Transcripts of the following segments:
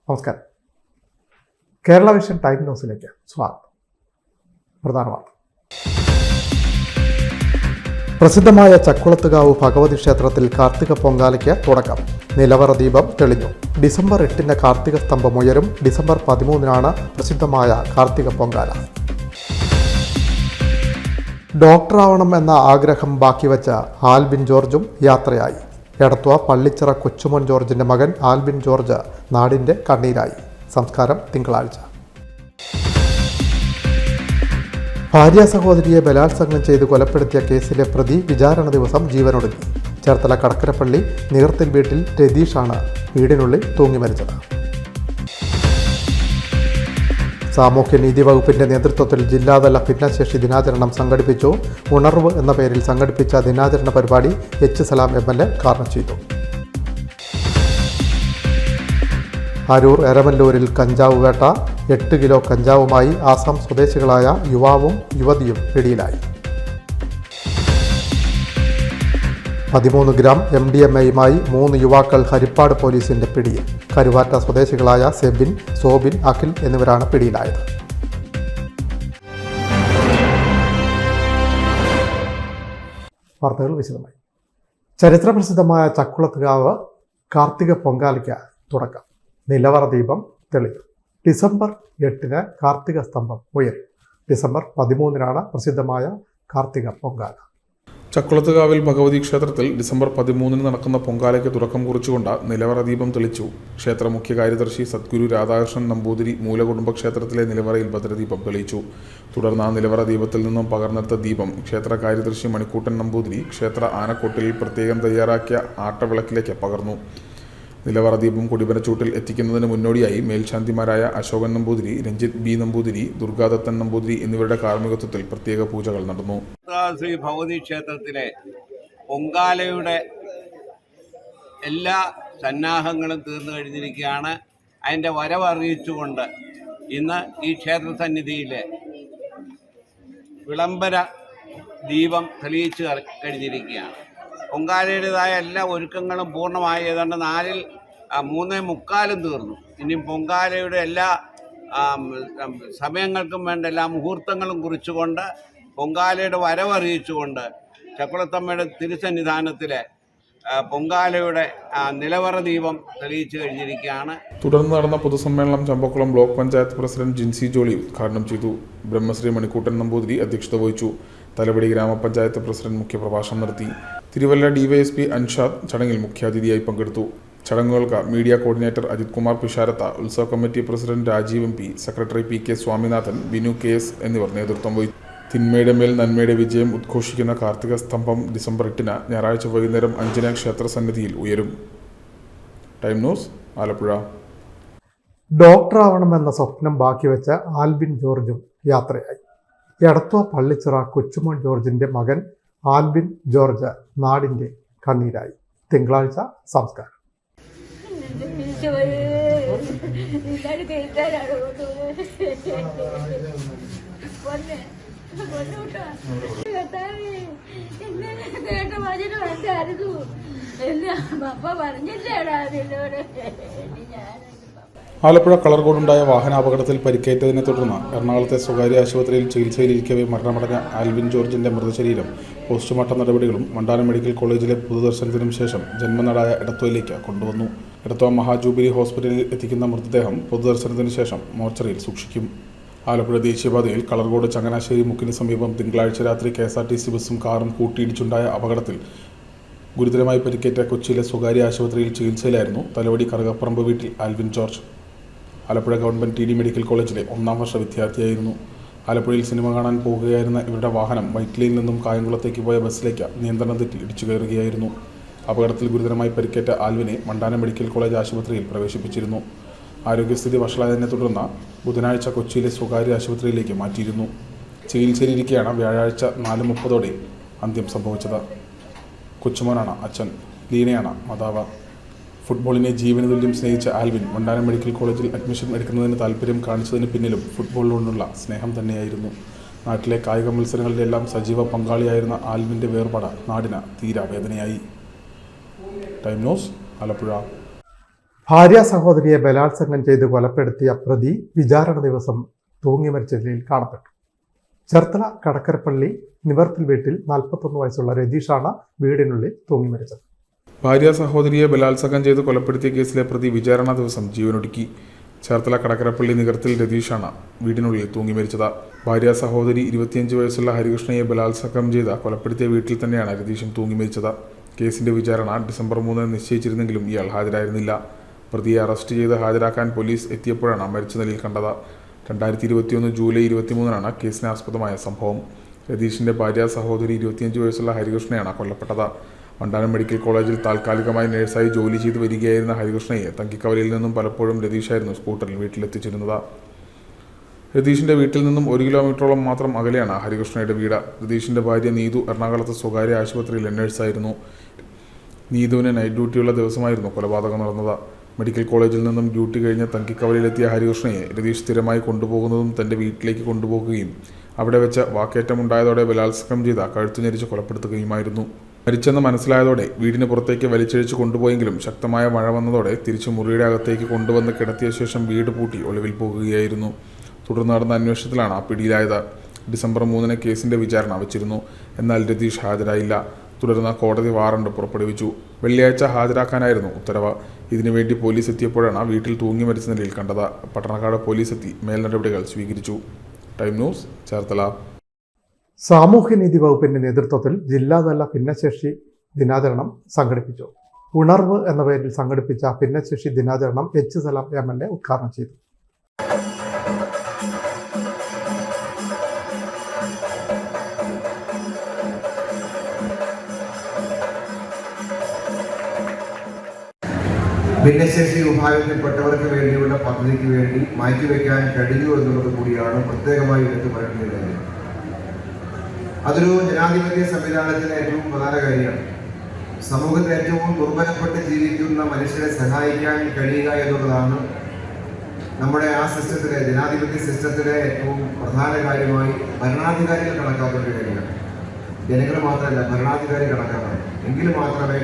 നമസ്കാരം. Kerala vision time ന്യൂസിലേക്ക് സ്വാഗതം. പ്രധാന വാർത്ത. പ്രസിദ്ധമായ ചക്കുളത്തുകാവ് ഭഗവതി ക്ഷേത്രത്തിൽ കാർത്തിക പൊങ്കാലയ്ക്ക് തുടക്കം. നിലവറ ദീപം തെളിഞ്ഞു. ഡിസംബർ 8 കാർത്തിക സ്തംഭം ഉയരും. ഡിസംബർ 13 പ്രസിദ്ധമായ കാർത്തിക പൊങ്കാല. ഡോക്ടറാവണം എന്ന ആഗ്രഹം ബാക്കിവെച്ച ആൽബിൻ ജോർജും യാത്രയായി. എടത്വ പള്ളിച്ചിറ കൊച്ചുമോൻ ജോർജിന്റെ മകൻ ആൽബിൻ ജോർജ് നാടിന്റെ കണ്ണീരായി. സംസ്കാരം തിങ്കളാഴ്ച. ഭാര്യ സഹോദരിയെ ബലാത്സംഗം ചെയ്ത് കൊലപ്പെടുത്തിയ കേസിലെ പ്രതി വിചാരണ ദിവസം ജീവനൊടുക്കി. ചേർത്തല കടക്കരപ്പള്ളി നീർത്തിൽ വീട്ടിൽ രതീഷാണ് വീടിനുള്ളിൽ തൂങ്ങി മരിച്ചത്. സാമൂഹ്യനീതി വകുപ്പിന്റെ നേതൃത്വത്തിൽ ജില്ലാതല ഭിന്നശേഷി ദിനാചരണം സംഘടിപ്പിച്ചു. ഉണർവ് എന്ന പേരിൽ സംഘടിപ്പിച്ച ദിനാചരണ പരിപാടി എച്ച് സലാം MLA ഉദ്ഘാടനം ചെയ്തു. അരൂർ എരമല്ലൂരിൽ കഞ്ചാവ് വേട്ട. 8 കിലോ കഞ്ചാവുമായി ആസാം സ്വദേശികളായ യുവാവും യുവതിയും പിടിയിലായി. 13 ഗ്രാം MDMA-യുമായി 3 യുവാക്കൾ ഹരിപ്പാട് പോലീസിന്റെ പിടിയിൽ. കരുവാറ്റ സ്വദേശികളായ സെബിൻ, സോബിൻ, അഖിൽ എന്നിവരാണ് പിടിയിലായത്. വാർത്തകൾ വിശദമായി. ചരിത്രപ്രസിദ്ധമായ ചക്കുളത്തുകാവ് കാർത്തിക പൊങ്കാലയ്ക്ക് തുടക്കം. നിലവറ ദീപം തെളിഞ്ഞു. ഡിസംബർ 8 കാർത്തിക സ്തംഭം ഉയരും. ഡിസംബർ 13 പ്രസിദ്ധമായ കാർത്തിക പൊങ്കാല. ചക്കുളത്തുകാവിൽ ഭഗവതി ക്ഷേത്രത്തിൽ ഡിസംബർ 13 നടക്കുന്ന പൊങ്കാലയ്ക്ക് തുടക്കം കുറിച്ചുകൊണ്ട് നിലവറ ദീപം തെളിച്ചു. ക്ഷേത്ര മുഖ്യ കാര്യദർശി സദ്ഗുരു രാധാകൃഷ്ണൻ നമ്പൂതിരി മൂലകുടുംബ ക്ഷേത്രത്തിലെ നിലവറയിൽ ഭദ്രദീപം തെളിയിച്ചു. തുടർന്ന് ആ നിലവറ ദീപത്തിൽ നിന്നും പകർന്നെടുത്ത ദീപം ക്ഷേത്ര കാര്യദർശി മണിക്കൂട്ടൻ നമ്പൂതിരി ക്ഷേത്ര ആനക്കൊട്ടിൽ പ്രത്യേകം തയ്യാറാക്കിയ ആട്ടവിളക്കിലേക്ക് പകർന്നു. നിലവറ ദീപം കൊടിമരച്ചൂട്ടിൽ എത്തിക്കുന്നതിന് മുന്നോടിയായി മേൽശാന്തിമാരായ അശോകൻ നമ്പൂതിരി, രഞ്ജിത്ത് B നമ്പൂതിരി, ദുർഗാദത്തൻ നമ്പൂതിരി എന്നിവരുടെ കാർമ്മികത്വത്തിൽ പ്രത്യേക പൂജകൾ നടന്നു. ശ്രീ ഭഗവതി ക്ഷേത്രത്തിലെ പൊങ്കാലയുടെ എല്ലാ സന്നാഹങ്ങളും തീർന്നു കഴിഞ്ഞിരിക്കുകയാണ്. അതിൻ്റെ വരവറിയിച്ചുകൊണ്ട് ഇന്ന് ഈ ക്ഷേത്ര സന്നിധിയിലെ വിളംബര ദീപം തെളിയിച്ചു കഴിഞ്ഞിരിക്കുകയാണ്. പൊങ്കാലയുടേതായ എല്ലാ ഒരുക്കങ്ങളും പൂർണ്ണമായി ഏതാണ്ട് 3:45 തീർന്നു. ഇനിയും പൊങ്കാലയുടെ എല്ലാ സമയങ്ങൾക്കും വേണ്ട എല്ലാ മുഹൂർത്തങ്ങളും കുറിച്ചുകൊണ്ട് പൊങ്കാലയുടെ വരവറിയിച്ചുകൊണ്ട് ചക്കുളത്തമ്മയുടെ തിരുസന്നിധാനത്തിലെ പൊങ്കാലയുടെ നിലവറ ദീപം തെളിയിച്ചു കഴിഞ്ഞിരിക്കുകയാണ്. തുടർന്ന് നടന്ന പൊതുസമ്മേളനം ചമ്പക്കുളം ബ്ലോക്ക് പഞ്ചായത്ത് പ്രസിഡന്റ് ജിൻസി ജോളി ഉദ്ഘാടനം ചെയ്തു. ബ്രഹ്മശ്രീ മണിക്കൂട്ടൻ നമ്പൂതിരി അധ്യക്ഷത വഹിച്ചു. തലവടി ഗ്രാമപഞ്ചായത്ത് പ്രസിഡന്റ് മുഖ്യപ്രഭാഷണം നടത്തി. തിരുവല്ല DYSP അൻഷാദ് ചടങ്ങിൽ മുഖ്യാതിഥിയായി പങ്കെടുത്തു. ചടങ്ങുകൾക്ക് മീഡിയ കോർഡിനേറ്റർ അജിത് കുമാർ പിഷാരത്ത, ഉത്സവ committee president Rajeev MP, secretary PK Swaminathan, Binu KS എന്നിവർ നേതൃത്വം വഹിച്ചു. തിന്മയുടെ മേൽ നന്മയുടെ വിജയം ഉദ്ഘോഷിക്കുന്ന കാർത്തിക സ്തംഭം ഡിസംബർ 8 ഞായറാഴ്ച വൈകുന്നേരം 5 ക്ഷേത്ര സന്നിധിയിൽ ഉയരും. Time news, Alappuzha. ഡോക്ടറാവണമെന്ന സ്വപ്നം ബാക്കിവെച്ച ആൽബിൻ ജോർജും യാത്രയായി. എടത്വ പള്ളിച്ചിറ കൊച്ചുമോൻ ജോർജിന്റെ മകൻ ആൽബിൻ ജോർജ് നാടിന്റെ കണ്ണീരായി. തിങ്കളാഴ്ച സംസ്കാരം. ആലപ്പുഴ കളർകോടുണ്ടായ വാഹനാപകടത്തിൽ പരിക്കേറ്റതിനെ തുടർന്ന് എറണാകുളത്തെ സ്വകാര്യ ആശുപത്രിയിൽ ചികിത്സയിലിരിക്കവേ മരണമടഞ്ഞ ആൽബിൻ ജോർജിന്റെ മൃതശരീരം പോസ്റ്റ്മോർട്ടം നടപടികളും മണ്ടാനം മെഡിക്കൽ കോളേജിലെ പൊതുദർശനത്തിനും ശേഷം ജന്മനാടായ എടത്വയിലേക്ക് കൊണ്ടുവന്നു. എടത്വ മഹാജൂബിലി ഹോസ്പിറ്റലിൽ എത്തിക്കുന്ന മൃതദേഹം പൊതുദർശനത്തിന് ശേഷം മോർച്ചറിയിൽ സൂക്ഷിക്കും. ആലപ്പുഴ ദേശീയപാതയിൽ കളർകോട് ചങ്ങനാശ്ശേരി മുക്കിന് സമീപം തിങ്കളാഴ്ച രാത്രി KSRTC ബസ്സും കാറും കൂട്ടിയിടിച്ചുണ്ടായ അപകടത്തിൽ ഗുരുതരമായി പരിക്കേറ്റ കൊച്ചിയിലെ സ്വകാര്യ ആശുപത്രിയിൽ ചികിത്സയിലായിരുന്നു തലവടി കറുകപ്പറമ്പ് വീട്ടിൽ Albin George. Alappuzha government TD medical കോളേജിലെ 1ാം വർഷ വിദ്യാർത്ഥിയായിരുന്നു. ആലപ്പുഴയിൽ സിനിമ കാണാൻ പോകുകയായിരുന്ന ഇവരുടെ വാഹനം വൈറ്റിലയിൽ നിന്നും കായംകുളത്തേക്ക് പോയ ബസ്സിലേക്ക് നിയന്ത്രണം തെറ്റി ഇടിച്ചു കയറുകയായിരുന്നു. അപകടത്തിൽ ഗുരുതരമായി പരിക്കേറ്റ ആൽവിനെ മണ്ടാനം മെഡിക്കൽ കോളേജ് ആശുപത്രിയിൽ പ്രവേശിപ്പിച്ചിരുന്നു. ആരോഗ്യസ്ഥിതി വഷളായതിനെ തുടർന്ന് ബുധനാഴ്ച കൊച്ചിയിലെ സ്വകാര്യ ആശുപത്രിയിലേക്ക് മാറ്റിയിരുന്നു. ചികിത്സയിലിരിക്കെയാണ് വ്യാഴാഴ്ച 4:30 അന്ത്യം സംഭവിച്ചത്. കൊച്ചുമോനാണ് അച്ഛൻ, ലീനയാണ് മാതാവ്. ഫുട്ബോളിനെ ജീവന തുല്യം സ്നേഹിച്ച ആൽവിൻ മണ്ടാനം മെഡിക്കൽ കോളേജിൽ അഡ്മിഷൻ എടുക്കുന്നതിന് താല്പര്യം കാണിച്ചതിന് പിന്നിലും ഫുട്ബോളിനോടുള്ള സ്നേഹം തന്നെയായിരുന്നു. നാട്ടിലെ കായിക മത്സരങ്ങളിലെല്ലാം സജീവ പങ്കാളിയായിരുന്ന ആൽവിൻ്റെ വേർപാട് നാടിന് തീരാവേദനയായി. Time news, Alappuzha. ഭാര്യ സഹോദരിയെ ബലാത്സംഗം ചെയ്ത് കൊലപ്പെടുത്തിയ പ്രതി വിചാരണ ദിവസം തൂങ്ങി മരിച്ച നിലയിൽ കാണപ്പെട്ടു. ചേർത്തല കടക്കരപ്പള്ളി നിവർത്തിൽ വീട്ടിൽ 41 വയസ്സുള്ള രതീഷാണ് വീടിനുള്ളിൽ തൂങ്ങി മരിച്ചത്. ഭാര്യ സഹോദരിയെ ബലാത്സംഗം ചെയ്ത് കൊലപ്പെടുത്തിയ കേസിലെ പ്രതി വിചാരണ ദിവസം ജീവനൊടുക്കി. ചേർത്തല കടക്കരപ്പള്ളി നികർത്തിൽ രതീഷാണ് വീടിനുള്ളിൽ തൂങ്ങി മരിച്ചത്. ഭാര്യ സഹോദരി 25 വയസ്സുള്ള ഹരികൃഷ്ണയെ ബലാത്സംഗം ചെയ്ത് കൊലപ്പെടുത്തിയ വീട്ടിൽ തന്നെയാണ് രതീഷും തൂങ്ങി മരിച്ചത്. കേസിന്റെ വിചാരണ ഡിസംബർ 3 നിശ്ചയിച്ചിരുന്നെങ്കിലും ഇയാൾ ഹാജരായിരുന്നില്ല. പ്രതിയെ അറസ്റ്റ് ചെയ്ത് ഹാജരാക്കാൻ പോലീസ് എത്തിയപ്പോഴാണ് മരിച്ച നിലയിൽ കണ്ടത്. 2021 ജൂലൈ 23 കേസിനാസ്പദമായ സംഭവം. രതീഷിന്റെ ഭാര്യ സഹോദരി 25 വയസ്സുള്ള ഹരികൃഷ്ണയാണ് കൊല്ലപ്പെട്ടത്. മണ്ടാനം മെഡിക്കൽ കോളേജിൽ താൽക്കാലികമായി നഴ്സായി ജോലി ചെയ്ത് വരികയായിരുന്ന ഹരികൃഷ്ണയെ തങ്കിക്കവലയിൽ നിന്നും പലപ്പോഴും രതീഷായിരുന്നു സ്കൂട്ടറിൽ വീട്ടിലെത്തിച്ചിരുന്നത്. രതീഷിന്റെ വീട്ടിൽ നിന്നും 1 കിലോമീറ്ററോളം മാത്രം അകലെയാണ് ഹരികൃഷ്ണയുടെ വീട്. രതീഷിന്റെ ഭാര്യ നീതു എറണാകുളത്ത് സ്വകാര്യ ആശുപത്രിയിൽ നഴ്സായിരുന്നു. നീതുവിന് നൈറ്റ് ഡ്യൂട്ടിയുള്ള ദിവസമായിരുന്നു കൊലപാതകം നടന്നത്. മെഡിക്കൽ കോളേജിൽ നിന്നും ഡ്യൂട്ടി കഴിഞ്ഞ് തങ്കിക്കവലയിലെത്തിയ ഹരികൃഷ്ണയെ രതീഷ് സ്ഥിരമായി കൊണ്ടുപോകുന്നതും തൻ്റെ വീട്ടിലേക്ക് കൊണ്ടുപോകുകയും അവിടെ വെച്ച് വാക്കേറ്റമുണ്ടായതോടെ ബലാത്സംഗം ചെയ്ത കഴുത്തു ഞെരിച്ച് കൊലപ്പെടുത്തുകയുമായിരുന്നു. മരിച്ചെന്ന് മനസ്സിലായതോടെ വീടിന് പുറത്തേക്ക് വലിച്ചഴിച്ച് കൊണ്ടുപോയെങ്കിലും ശക്തമായ മഴ വന്നതോടെ തിരിച്ച് മുറിയുടെ അകത്തേക്ക് കൊണ്ടുവന്ന് കിടത്തിയ ശേഷം വീട് പൂട്ടി ഒളിവിൽ പോകുകയായിരുന്നു. തുടർന്ന് നടന്ന അന്വേഷണത്തിലാണ് പിടിയിലായത്. ഡിസംബർ 3 കേസിന്റെ വിചാരണ വച്ചിരുന്നു. എന്നാൽ രതീഷ് ഹാജരായില്ല. തുടർന്ന് കോടതി വാറണ്ട് പുറപ്പെടുവിച്ചു. വെള്ളിയാഴ്ച ഹാജരാക്കാനായിരുന്നു ഉത്തരവ്. ഇതിനുവേണ്ടി പോലീസ് എത്തിയപ്പോഴാണ് വീട്ടിൽ തൂങ്ങി മരിച്ച നിലയിൽ കണ്ടത്. പട്ടണക്കാട് പോലീസ് എത്തി മേൽനടപടികൾ സ്വീകരിച്ചു. Time news, Cherthala. സാമൂഹ്യനീതി വകുപ്പിന്റെ നേതൃത്വത്തിൽ ജില്ലാതല ഭിന്നശേഷി ദിനാചരണം സംഘടിപ്പിച്ചു. ഉണർവ് എന്ന പേരിൽ സംഘടിപ്പിച്ച ഭിന്നശേഷി ദിനാചരണം എച്ച് സലാം MLA ഉദ്ഘാടനം ചെയ്തു. ഭിന്നശേഷി വിഭാഗത്തിൽപ്പെട്ടവർക്ക് വേണ്ടിയുള്ള പദ്ധതിക്ക് വേണ്ടി മാറ്റിവെക്കാൻ കഴിഞ്ഞു എന്നുള്ളത് കൂടിയാണ് പ്രത്യേകമായി എടുത്തു പറയേണ്ടത്. അതൊരു ജനാധിപത്യ സംവിധാനത്തിലെ ഏറ്റവും പ്രധാന കാര്യമാണ്. സമൂഹത്തിൽ ഏറ്റവും ദുർബലപ്പെട്ട് ജീവിക്കുന്ന മനുഷ്യരെ സഹായിക്കാൻ കഴിയുക എന്നുള്ളതാണ് നമ്മുടെ ആ സിസ്റ്റത്തിലെ, ജനാധിപത്യ സിസ്റ്റത്തിലെ ഏറ്റവും പ്രധാന കാര്യമായി ഭരണാധികാരികൾ കണക്കാക്കേണ്ട കാര്യമാണ്. ജനങ്ങൾ മാത്രമല്ല, ഭരണാധികാരി കണക്കാക്കണം. എങ്കിൽ മാത്രമേ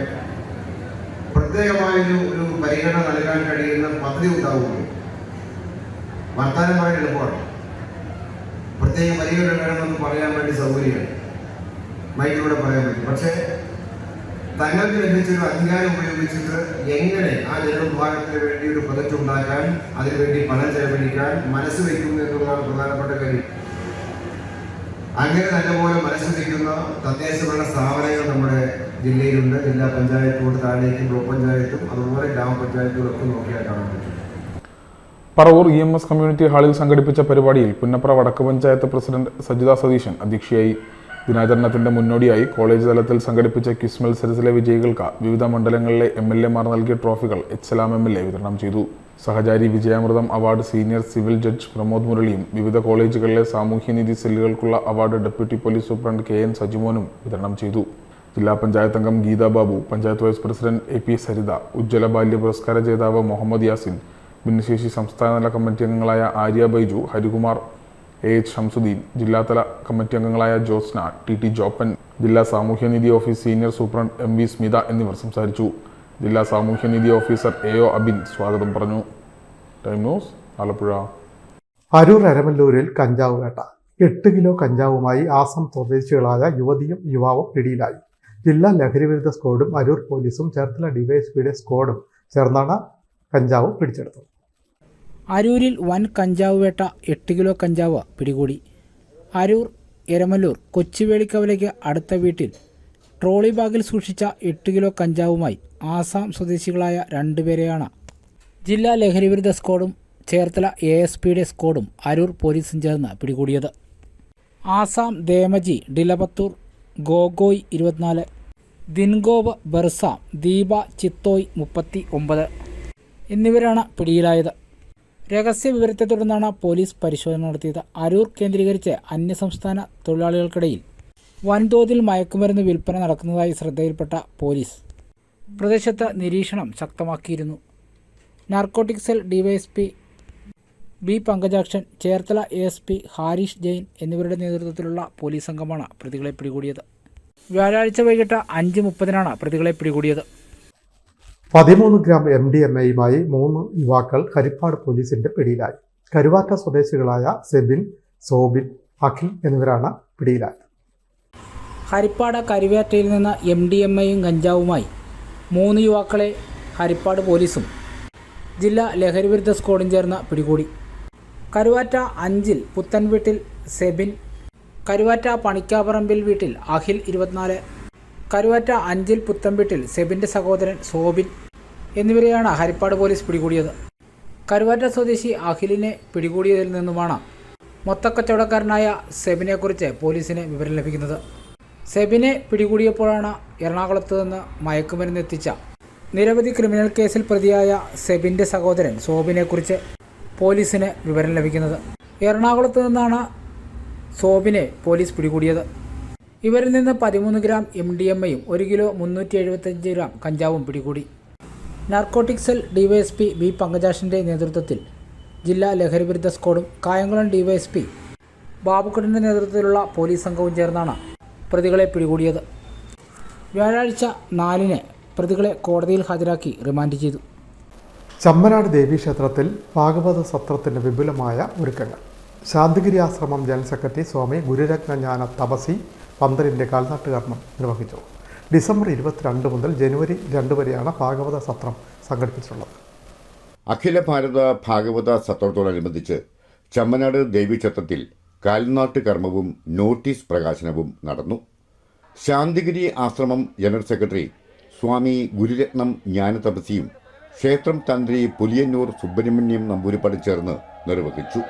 പ്രത്യേകമായൊരു പരിഗണന നൽകാൻ കഴിയുന്ന പദ്ധതി ഉണ്ടാവുകയുള്ളൂ. വർത്തമാനമായ എളുപ്പമാണ്. പ്രത്യേക പരിഗണന വേണമെന്ന് പറയാൻ വേണ്ടി സൗകര്യമാണ്, മൈക്കിലൂടെ പറയാൻ പറ്റും. പക്ഷേ തങ്ങൾക്ക് ലഭിച്ചൊരു അധികാരം ഉപയോഗിച്ചിട്ട് എങ്ങനെ ആ ജനവിഭാഗത്തിന് വേണ്ടി ഒരു പ്രൊജക്റ്റ് ഉണ്ടാക്കാൻ, അതിനുവേണ്ടി പണം ചെലവഴിക്കാൻ മനസ്സ് വയ്ക്കുന്നു എന്നുള്ളതാണ് പ്രധാനപ്പെട്ട കാര്യം. അങ്ങനെ നല്ലപോലെ മനസ്സ് വയ്ക്കുന്ന തദ്ദേശഭരണ സ്ഥാപനങ്ങൾ നമ്മുടെ ജില്ലയിലുണ്ട്. ജില്ലാ പഞ്ചായത്തോട് താഴേക്കും ബ്ലോക്ക് പഞ്ചായത്തും അതുപോലെ ഗ്രാമപഞ്ചായത്തുകളൊക്കെ നോക്കിയാൽ കാണാൻ പറ്റും. പറവൂർ EMS കമ്മ്യൂണിറ്റി ഹാളിൽ സംഘടിപ്പിച്ച പരിപാടിയിൽ പുന്നപ്ര വടക്ക് പഞ്ചായത്ത് പ്രസിഡന്റ് സജിത സതീശൻ അധ്യക്ഷയായി. ദിനാചരണത്തിന്റെ മുന്നോടിയായി കോളേജ് തലത്തിൽ സംഘടിപ്പിച്ച ക്വിസ് മത്സരത്തിലെ വിജയികൾക്ക് വിവിധ മണ്ഡലങ്ങളിലെ MLA-മാർ നൽകിയ ട്രോഫികൾ എച്ച് സലാം MLA വിതരണം ചെയ്തു. Sahachari Vijayamritham award senior civil judge Pramod മുരളിയും വിവിധ കോളേജുകളിലെ സാമൂഹ്യനീതി സെല്ലുകൾക്കുള്ള award deputy police superintendent KN സജിമോനും വിതരണം ചെയ്തു. ജില്ലാ പഞ്ചായത്ത് അംഗം Geetha Babu, panchayat vice president AP Saritha, ഉജ്ജ്വല ബാല്യ പുരസ്കാര ജേതാവ് മുഹമ്മദ് യാസിൻ, ഭിന്നശേഷി സംസ്ഥാനതല കമ്മിറ്റി അംഗങ്ങളായ ആര്യ ബൈജു, ഹരികുമാർ, AH ഷംസുദ്ദീൻ, ജില്ലാതല കമ്മിറ്റി അംഗങ്ങളായ ജോസ്ന, TT ജോപ്പൻ, ജില്ലാ സാമൂഹ്യനീതി office senior superintendent MV Smitha എന്നിവർ സംസാരിച്ചു. ജില്ലാ സാമൂഹ്യനീതി ഓഫീസർ AO അബിൻ സ്വാഗതം പറഞ്ഞു. Time news, Alappuzha. അരൂർ അരമല്ലൂരിൽ കഞ്ചാവ് വേട്ട. 8 കിലോ കഞ്ചാവുമായി ആസാം സ്വദേശികളായ യുവതിയും യുവാവും പിടിയിലായി. ജില്ലാ ലഹരിവിരുദ്ധ സ്ക്വാഡും അരൂർ പോലീസും ചേർത്തല ഡിവൈഎസ്പിയുടെ സ്ക്വാഡും ചേർന്നാണ് കഞ്ചാവ് പിടിച്ചെടുത്തത്. അരൂരിൽ വൻ കഞ്ചാവ് വേട്ട. 8 കിലോ കഞ്ചാവ് പിടികൂടി. അരൂർ എരമല്ലൂർ കൊച്ചുവേളിക്കവലയ്ക്ക് അടുത്ത വീട്ടിൽ ട്രോളി ബാഗിൽ സൂക്ഷിച്ച 8 കിലോ കഞ്ചാവുമായി ആസാം സ്വദേശികളായ 2 പേരെയാണ് ജില്ലാ ലഹരിവിരുദ്ധ സ്ക്വാഡും ചേർത്തല ASPയുടെ സ്ക്വാഡും അരൂർ പോലീസും ചേർന്ന് പിടികൂടിയത്. ആസാം ദേമജി ഡിലപത്തൂർ ഗോഗോയ് 24, ദിൻഗോവ് ബർസാം, ദീപ ചിത്തോയ് 39 എന്നിവരാണ് പിടിയിലായത്. രഹസ്യ വിവരത്തെ തുടർന്നാണ് പോലീസ് പരിശോധന നടത്തിയത്. അരൂർ കേന്ദ്രീകരിച്ച് അന്യസംസ്ഥാന തൊഴിലാളികൾക്കിടയിൽ വൻതോതിൽ മയക്കുമരുന്ന് വിൽപ്പന നടക്കുന്നതായി ശ്രദ്ധയിൽപ്പെട്ട പോലീസ് പ്രദേശത്ത് നിരീക്ഷണം ശക്തമാക്കിയിരുന്നു. Narcotic cell DYSP B Pankajakshan, Cherthala ASP Harish Jain എന്നിവരുടെ നേതൃത്വത്തിലുള്ള പോലീസ് സംഘമാണ് പ്രതികളെ പിടികൂടിയത്. വ്യാഴാഴ്ച വൈകിട്ട് 5:30 പ്രതികളെ പിടികൂടിയത്. 13 ഗ്രാം MDMAയുമായി 3 യുവാക്കൾ ഹരിപ്പാട് പോലീസിന്റെ പിടിയിലായി. കരുവാറ്റ സ്വദേശികളായ സെബിൻ, സോബിൻ, അഖിൽ എന്നിവരാണ് പിടിയിലായത്. ഹരിപ്പാട് കരുവാറ്റയിൽ നിന്ന് MDMAയും കഞ്ചാവുമായി 3 യുവാക്കളെ ഹരിപ്പാട് പോലീസും ജില്ലാ ലഹരിവിരുദ്ധ സ്ക്വാഡും ചേർന്ന് പിടികൂടി. കരുവാറ്റ അഞ്ചിൽ പുത്തൻ വീട്ടിൽ സെബിൻ, കരുവാറ്റ പണിക്കാപ്പറമ്പിൽ വീട്ടിൽ അഖിൽ 24, കരുവാറ്റ അഞ്ചിൽ പുത്തൻ വീട്ടിൽ സെബിൻ്റെ സഹോദരൻ സോബിൻ എന്നിവരെയാണ് ഹരിപ്പാട് പോലീസ് പിടികൂടിയത്. കരുവാറ്റ സ്വദേശി അഖിലിനെ പിടികൂടിയതിൽ നിന്നുമാണ് മൊത്തക്കച്ചവടക്കാരനായ സെബിനെക്കുറിച്ച് പോലീസിന് വിവരം ലഭിക്കുന്നത്. സെബിനെ പിടികൂടിയപ്പോഴാണ് എറണാകുളത്ത് നിന്ന് മയക്കുമരുന്ന് എത്തിച്ച നിരവധി ക്രിമിനൽ കേസിൽ പ്രതിയായ സെബിൻ്റെ സഹോദരൻ സോബിനെക്കുറിച്ച് പോലീസിന് വിവരം ലഭിക്കുന്നത്. എറണാകുളത്ത് നിന്നാണ് സോബിനെ പോലീസ് പിടികൂടിയത്. ഇവരിൽ നിന്ന് 13 ഗ്രാം MDMAയും 1 കിലോ 375 ഗ്രാം കഞ്ചാവും പിടികൂടി. നാർക്കോട്ടിക് സെൽ DYSP B പങ്കജാഷിൻ്റെ നേതൃത്വത്തിൽ ജില്ലാ ലഹരിവിരുദ്ധ സ്ക്വാഡും കായംകുളം DYSP ബാബുക്കുട്ടൻ്റെ നേതൃത്വത്തിലുള്ള പോലീസ് സംഘവും ചേർന്നാണ് പ്രതികളെ പിടികൂടിയത്. വ്യാഴാഴ്ച 4-ന് പ്രതികളെ കോടതിയിൽ ഹാജരാക്കി റിമാൻഡ് ചെയ്തു. ചമ്മനാട് ദേവീക്ഷേത്രത്തിൽ ഭാഗവത സത്രത്തിന് വിപുലമായ ഒരുക്കങ്ങൾ. ശാന്തിഗിരി ആശ്രമം ജനറൽ സെക്രട്ടറി സ്വാമി ഗുരുരത്നജ്ഞാന തപസി പന്തലിൻ്റെ കാൽനാട്ട് കർമ്മം നിർവഹിച്ചു. ഡിസംബർ 22 മുതൽ ജനുവരി 2 വരെയാണ് ഭാഗവത സത്രം സംഘടിപ്പിച്ചിട്ടുള്ളത്. അഖില ഭാരത ഭാഗവത സത്രത്തോടനുബന്ധിച്ച് ചമ്മനാട് ദേവീക്ഷേത്രത്തിൽ കാൽനാട്ട് കർമ്മവും നോട്ടീസ് പ്രകാശനവും നടന്നു. ശാന്തിഗിരി ആശ്രമം ജനറൽ സെക്രട്ടറി സ്വാമി ഗുരുരത്നം ജ്ഞാനതപസിയും ക്ഷേത്രം തന്ത്രി പുലിയന്നൂർ സുബ്രഹ്മണ്യം നമ്പൂരിപ്പാട് ചേർന്ന് നിർവഹിച്ചു.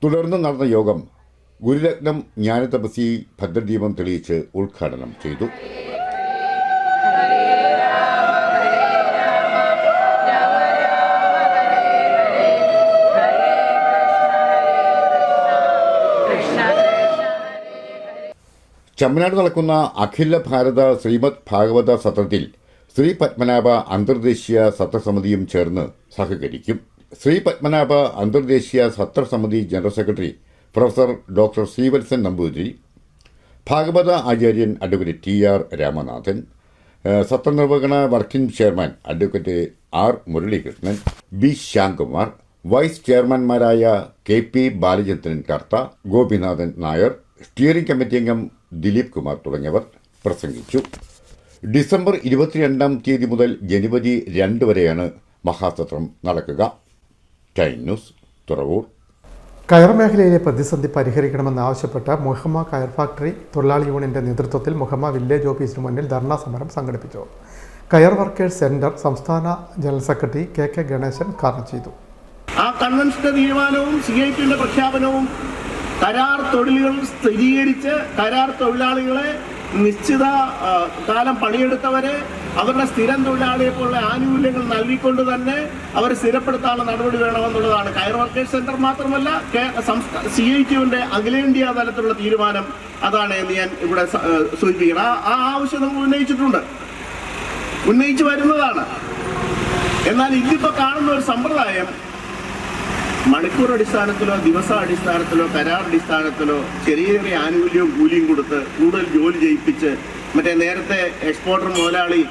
തുടർന്ന് നടന്ന യോഗം ഗുരുരത്നം ജ്ഞാനതപസി ഭദ്രദീപം തെളിയിച്ച് ഉദ്ഘാടനം ചെയ്തു. ചമ്മനാട് നടക്കുന്ന അഖില ഭാരത ശ്രീമദ് ഭാഗവത സത്രത്തിൽ ശ്രീ പത്മനാഭ അന്തർദേശീയ സത്രസമിതിയും ചേർന്ന് സഹകരിക്കും. ശ്രീ പത്മനാഭ അന്തർദേശീയ സത്രസമിതി general secretary professor doctor Srivatsan Namboothiri, ഭാഗവത ആചാര്യൻ അഡ്വക്കേറ്റ് TR രാമനാഥൻ, സത്രനിർവഹണ working chairman advocate R Muraleekrishnan, B Shyamkumar, vice ചെയർമാൻമാരായ KP Balachandran Kartha, Gopinathan Nair, steering committee അംഗം ദിലീപ് കുമാർ തുടങ്ങിയവർ പ്രസംഗിച്ചു. ഡിസംബർ 22 മുതൽ ജനുവരി 2 വരെയാണ് മഹാസത്രം നടക്കുക. Time news, Thuravoor. കയർ മേഖലയിലെ പ്രതിസന്ധി പരിഹരിക്കണമെന്നാവശ്യപ്പെട്ട് മുഹമ്മ കയർ ഫാക്ടറി തൊഴിലാളി യൂണിയന്റെ നേതൃത്വത്തിൽ മുഹമ്മ വില്ലേജ് ഓഫീസിന് മുന്നിൽ ധർണാ സമരം സംഘടിപ്പിച്ചു. കയർ വർക്കേഴ്സ് സെന്റർ സംസ്ഥാന ജനറൽ സെക്രട്ടറി KK ഗണേശൻ ഉദ്ഘാടനം ചെയ്തു. ആ കൺവെൻഷന്റെ തീരുമാനവും CITയുടെ പ്രഖ്യാപനവും കരാർ തൊഴിലുകൾ സ്ഥിരീകരിച്ച് കരാർ തൊഴിലാളികളെ നിശ്ചിത കാലം പണിയെടുത്തവരെ അവരുടെ സ്ഥിരം തൊഴിലാളിയെ പോലുള്ള ആനുകൂല്യങ്ങൾ നൽകിക്കൊണ്ട് തന്നെ അവരെ സ്ഥിരപ്പെടുത്താനുള്ള നടപടി വേണമെന്നുള്ളതാണ് കയർ വർക്കേഴ്സ് സെന്റർ മാത്രമല്ല CITയുടെ അഖിലേന്ത്യാ തലത്തിലുള്ള തീരുമാനം അതാണ് എന്ന് ഞാൻ ഇവിടെ സൂചിപ്പിക്കണം. ആ ആവശ്യം നമ്മൾ ഉന്നയിച്ചു വരുന്നതാണ്. എന്നാൽ ഇതിപ്പോൾ കാണുന്ന ഒരു സമ്പ്രദായം മണിക്കൂർ അടിസ്ഥാനത്തിലോ ദിവസാടിസ്ഥാനത്തിലോ കരാറടിസ്ഥാനത്തിലോ ചെറിയ ചെറിയ ആനുകൂല്യവും കൂലിയും കൊടുത്ത് കൂടുതൽ ജോലി ചെയ്യിപ്പിച്ച് മറ്റേ നേരത്തെ എക്സ്പോർട്ടർ മുതലാളി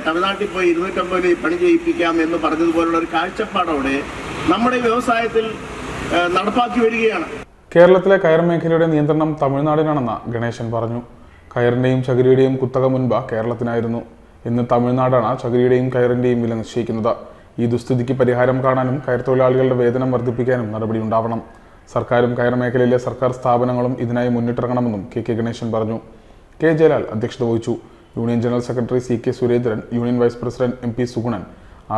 തമിഴ്നാട്ടിൽ പോയി 250 പണി ചെയ്യിപ്പിക്കാം എന്ന് പറഞ്ഞതുപോലുള്ള ഒരു കാഴ്ചപ്പാടോടെ നമ്മുടെ വ്യവസായത്തിൽ നടപ്പാക്കി വരികയാണ്. കേരളത്തിലെ കയർ മേഖലയുടെ നിയന്ത്രണം തമിഴ്നാടിനാണെന്ന് ഗണേശൻ പറഞ്ഞു. കയറിന്റെയും ചകിരിയുടെയും കുത്തക മുൻപ് കേരളത്തിനായിരുന്നു. ഇന്ന് തമിഴ്നാടാണ് ചകിരിയുടെയും കയറിന്റെയും വില നിശ്ചയിക്കുന്നത്. ഈ ദുസ്ഥിതിക്ക് പരിഹാരം കാണാനും കയർ തൊഴിലാളികളുടെ വേതനം വർദ്ധിപ്പിക്കാനും നടപടിയുണ്ടാവണം. സർക്കാരും കയർ മേഖലയിലെ സർക്കാർ സ്ഥാപനങ്ങളും ഇതിനായി മുന്നിട്ടിറങ്ങണമെന്നും KK ഗണേശൻ പറഞ്ഞു. K ജയലാൽ അധ്യക്ഷത വഹിച്ചു. Union general secretary CK Surendran, union vice president MP Sugunan,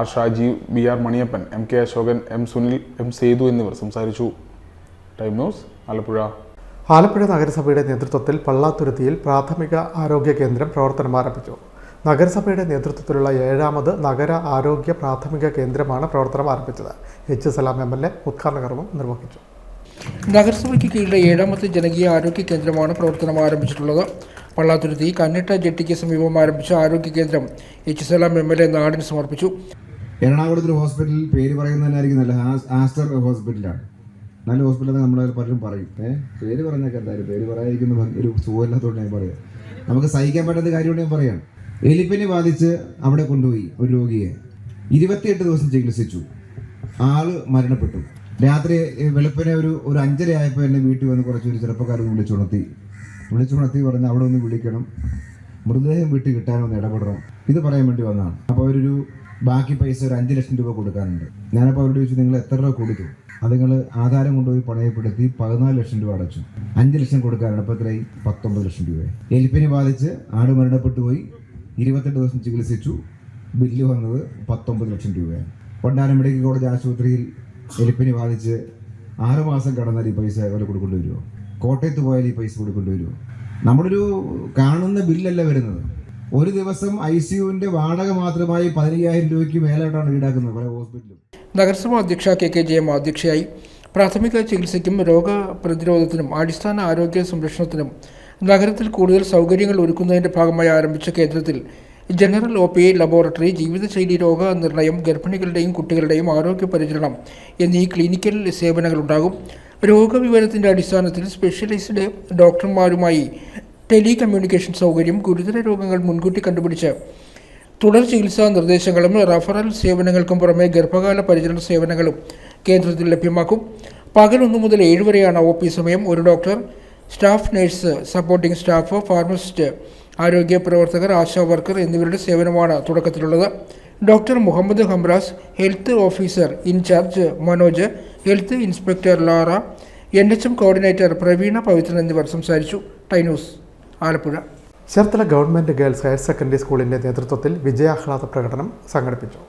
R Shajeev, BR Maniyappan, MK Ashokan, M Sunil, M Sethu എന്നിവർ സംസാരിച്ചു. Time news, Alappuzha. ആലപ്പുഴ നഗരസഭയുടെ നേതൃത്വത്തിൽ പള്ളാത്തുരുത്തിയിൽ പ്രാഥമിക ആരോഗ്യ കേന്ദ്രം പ്രവർത്തനം ആരംഭിച്ചു. നഗരസഭയുടെ നേതൃത്വത്തിലുള്ള 7ാമത് നഗര ആരോഗ്യ പ്രാഥമിക കേന്ദ്രമാണ് പ്രവർത്തനം ആരംഭിച്ചത്. H സലാം MLA ഉദ്ഘാടന കർമ്മം നിർവഹിച്ചു. നഗരസഭയ്ക്ക് കീഴിലെ 7ാമത്തെ ജനകീയ ആരോഗ്യ കേന്ദ്രമാണ് പ്രവർത്തനം ആരംഭിച്ചിട്ടുള്ളത്. പള്ളാത്തുരുത്തി കന്നിട്ട ജെട്ടിക്ക് സമീപം ആരംഭിച്ച ആരോഗ്യ കേന്ദ്രം എച്ച് സലാം MLA നാടിന് സമർപ്പിച്ചു. എറണാകുളത്തൊരു ഹോസ്പിറ്റലിൽ പേര് പറയുന്നതല്ലായിരിക്കും നല്ല ആസ്റ്റർ ഹോസ്പിറ്റലാണ്. നല്ല ഹോസ്പിറ്റലാണ് നമ്മൾ പലരും പറയും. പേര് പറഞ്ഞൊക്കെ എന്തായാലും പേര് പറയാതിരിക്കുന്ന ഒരു സുഖമില്ലാത്തതുകൊണ്ട് ഞാൻ പറയാം. നമുക്ക് സഹിക്കാൻ പറ്റാത്ത കാര്യമാണ് ഞാൻ പറയാം. എലിപ്പനി ബാധിച്ച് അവിടെ കൊണ്ടുപോയി ഒരു രോഗിയെ 28 ദിവസം ചികിത്സിച്ചു. ആള് മരണപ്പെട്ടു. രാത്രി വെളുപ്പിനെ ഒരു 5:30 ആയപ്പോൾ എന്നെ വീട്ടിൽ വന്ന് കുറച്ചൊരു ചെറുപ്പക്കാരൻ വിളിച്ചുണർത്തി പറഞ്ഞ് അവിടെ ഒന്ന് വിളിക്കണം, മൃതദേഹം വീട്ടിൽ കിട്ടാനൊന്ന് ഇടപെടണം, ഇത് പറയാൻ വേണ്ടി വന്നതാണ്. അപ്പോൾ അവരൊരു ബാക്കി പൈസ ഒരു 5 ലക്ഷം രൂപ കൊടുക്കാനുണ്ട്. ഞാനപ്പോൾ അവരോട് ചോദിച്ചു, നിങ്ങൾ എത്ര രൂപ കൊടുത്തു? അത് നിങ്ങൾ ആധാരം കൊണ്ടുപോയി പണയപ്പെടുത്തി 14 ലക്ഷം രൂപ അടച്ചു. 5 ലക്ഷം കൊടുക്കാനുണ്ട്. അപ്പോൾ എത്രയായി? 19 ലക്ഷം രൂപയായി. എലിപ്പനി ബാധിച്ച് ആട് മരണപ്പെട്ടു പോയി. 28 ദിവസം ചികിത്സിച്ചു. ബില്ല് വന്നത് 19 ലക്ഷം രൂപയാണ്. പൊന്നാനി മെഡിക്കൽ കോളേജ് ആശുപത്രിയിൽ എലിപ്പനി ബാധിച്ച് 6 മാസം കടന്നാൽ ഈ പൈസ അവർ കൊടുക്കേണ്ടി വരുമോ? കോട്ടയത്ത് പോയാൽ ഈ പൈസ കൊടുക്കേണ്ടി വരുമോ? നമ്മളൊരു കാണുന്ന ബില്ലല്ല വരുന്നത്. ഒരു ദിവസം ICUവിൻ്റെ വാടക മാത്രമായി 15,000 രൂപയ്ക്ക് മേലോട്ടാണ് ഈടാക്കുന്നത് പല ഹോസ്പിറ്റലും. നഗരസഭാ അധ്യക്ഷ KK ജയമ്മ അധ്യക്ഷയായി. പ്രാഥമിക ചികിത്സയ്ക്കും രോഗപ്രതിരോധത്തിനും അടിസ്ഥാന ആരോഗ്യ സംരക്ഷണത്തിനും നഗരത്തിൽ കൂടുതൽ സൗകര്യങ്ങൾ ഒരുക്കുന്നതിൻ്റെ ഭാഗമായി ആരംഭിച്ച കേന്ദ്രത്തിൽ ജനറൽ OP, ലബോറട്ടറി, ജീവിതശൈലി രോഗ നിർണയം, ഗർഭിണികളുടെയും കുട്ടികളുടെയും ആരോഗ്യ പരിചരണം എന്നീ ക്ലിനിക്കൽ സേവനങ്ങളുണ്ടാകും. രോഗവിവരത്തിൻ്റെ അടിസ്ഥാനത്തിൽ സ്പെഷ്യലൈസ്ഡ് ഡോക്ടർമാരുമായി ടെലികമ്മ്യൂണിക്കേഷൻ സൗകര്യം, ഗുരുതര രോഗങ്ങൾ മുൻകൂട്ടി കണ്ടുപിടിച്ച് തുടർ ചികിത്സാ നിർദ്ദേശങ്ങളും റഫറൽ സേവനങ്ങൾക്കും പുറമെ ഗർഭകാല പരിചരണ സേവനങ്ങളും കേന്ദ്രത്തിൽ ലഭ്യമാക്കും. പകൽ 1 മുതൽ 7 വരെയാണ് OP സമയം. ഒരു doctor, staff nurse, supporting staff, pharmacist, ആരോഗ്യ പ്രവർത്തകർ, ആശാ വർക്കർ എന്നിവരുടെ സേവനമാണ് തുടക്കത്തിലുള്ളത്. Doctor Muhammad Hamraz, health officer incharge Manoj, health inspector Lara, NHM coordinator Praveena Pavithran എന്നിവർ സംസാരിച്ചു. Time news, Alappuzha. Cherthala government girls higher secondary സ്കൂളിൻ്റെ നേതൃത്വത്തിൽ വിജയാഹ്ലാദ പ്രകടനം സംഘടിപ്പിച്ചു.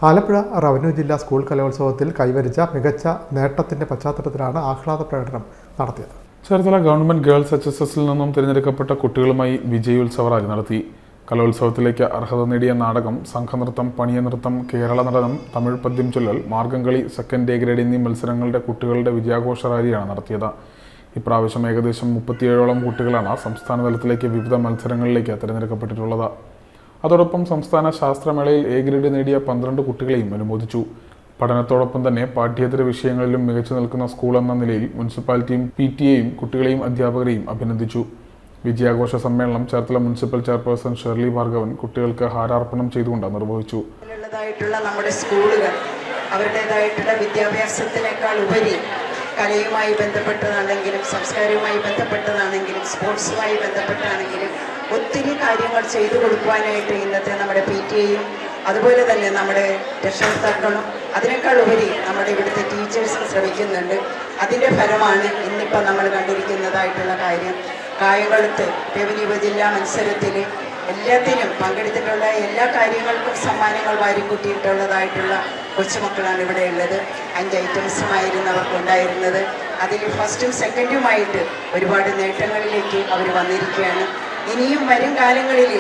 ആലപ്പുഴ റവന്യൂ ജില്ലാ സ്കൂൾ കലോത്സവത്തിൽ കൈവരിച്ച മികച്ച നേട്ടത്തിൻ്റെ പശ്ചാത്തലത്തിലാണ് ആഹ്ലാദ പ്രകടനം നടത്തിയത്. ചേർത്തല ഗവൺമെന്റ് ഗേൾസ് HSSൽ നിന്നും തിരഞ്ഞെടുക്കപ്പെട്ട കുട്ടികളുമായി വിജയോത്സവ റാലി നടത്തി. കലോത്സവത്തിലേക്ക് അർഹത നേടിയ നാടകം, സംഘനൃത്തം, പണിയ നൃത്തം, കേരള നടനം, തമിഴ് പദ്യം ചൊല്ലൽ, മാർഗംകളി, സെക്കൻഡ് A ഗ്രേഡ് എന്നീ മത്സരങ്ങളുടെ കുട്ടികളുടെ വിജയാഘോഷ റാലിയാണ് നടത്തിയത്. ഇപ്രാവശ്യം ഏകദേശം 37ഓളം കുട്ടികളാണ് സംസ്ഥാന തലത്തിലേക്ക് വിവിധ മത്സരങ്ങളിലേക്ക് തിരഞ്ഞെടുക്കപ്പെട്ടിട്ടുള്ളത്. അതോടൊപ്പം സംസ്ഥാന ശാസ്ത്രമേളയിൽ A ഗ്രേഡ് നേടിയ 12 കുട്ടികളെയും അനുമോദിച്ചു. പഠനത്തോടൊപ്പം തന്നെ പാഠ്യേതര വിഷയങ്ങളിലും മികച്ചു നിൽക്കുന്ന സ്കൂൾ എന്ന നിലയിൽ മുനിസിപ്പാലിറ്റിയും PTA-യും കുട്ടികളെയും അധ്യാപകരെയും അഭിനന്ദിച്ചു. വിജയാഘോഷ സമ്മേളനം ചേർത്തല മുനിസിപ്പൽ ചെയർപേഴ്സൺ ഷെർലി ഭാർഗവൻ കുട്ടികൾക്ക് ഹാരാർപ്പണം ചെയ്തുകൊണ്ട് നിർവഹിച്ചു. നമ്മുടെ സ്കൂളുകൾ അവരുടേതായിട്ടുള്ള വിദ്യാഭ്യാസത്തിനേക്കാൾ ഉപരി കലയുമായി ബന്ധപ്പെട്ടതാണെങ്കിലും സംസ്കാരവുമായി ബന്ധപ്പെട്ടതാണെങ്കിലും സ്പോർട്സുമായി ബന്ധപ്പെട്ടാണെങ്കിലും ഒത്തിരി കാര്യങ്ങൾ ചെയ്തു കൊടുക്കുവാനായിട്ട് ഇന്നത്തെ നമ്മുടെ PTA-യും അതുപോലെ തന്നെ നമ്മുടെ രക്ഷകർത്താക്കളും അതിനേക്കാൾ ഉപരി നമ്മുടെ ഇവിടുത്തെ ടീച്ചേഴ്സും ശ്രമിക്കുന്നുണ്ട്. അതിൻ്റെ ഫലമാണ് ഇന്നിപ്പോൾ നമ്മൾ കണ്ടിരിക്കുന്നതായിട്ടുള്ള കാര്യം. കായംകുളത്ത് റവന്യൂ ഉപജില്ലാ മത്സരത്തിൽ എല്ലാത്തിനും പങ്കെടുത്തിട്ടുള്ള എല്ലാ കാര്യങ്ങൾക്കും സമ്മാനങ്ങൾ വാരിക്കൂട്ടിയിട്ടുള്ളതായിട്ടുള്ള കൊച്ചുമക്കളാണ് ഇവിടെ ഉള്ളത്. 5 ഐറ്റംസുമായിരുന്നു അവർക്കുണ്ടായിരുന്നത്. അതിൽ ഫസ്റ്റും സെക്കൻഡുമായിട്ട് ഒരുപാട് നേട്ടങ്ങളിലേക്ക് അവർ വന്നിരിക്കുകയാണ്. ഇനിയും വരും കാലങ്ങളിൽ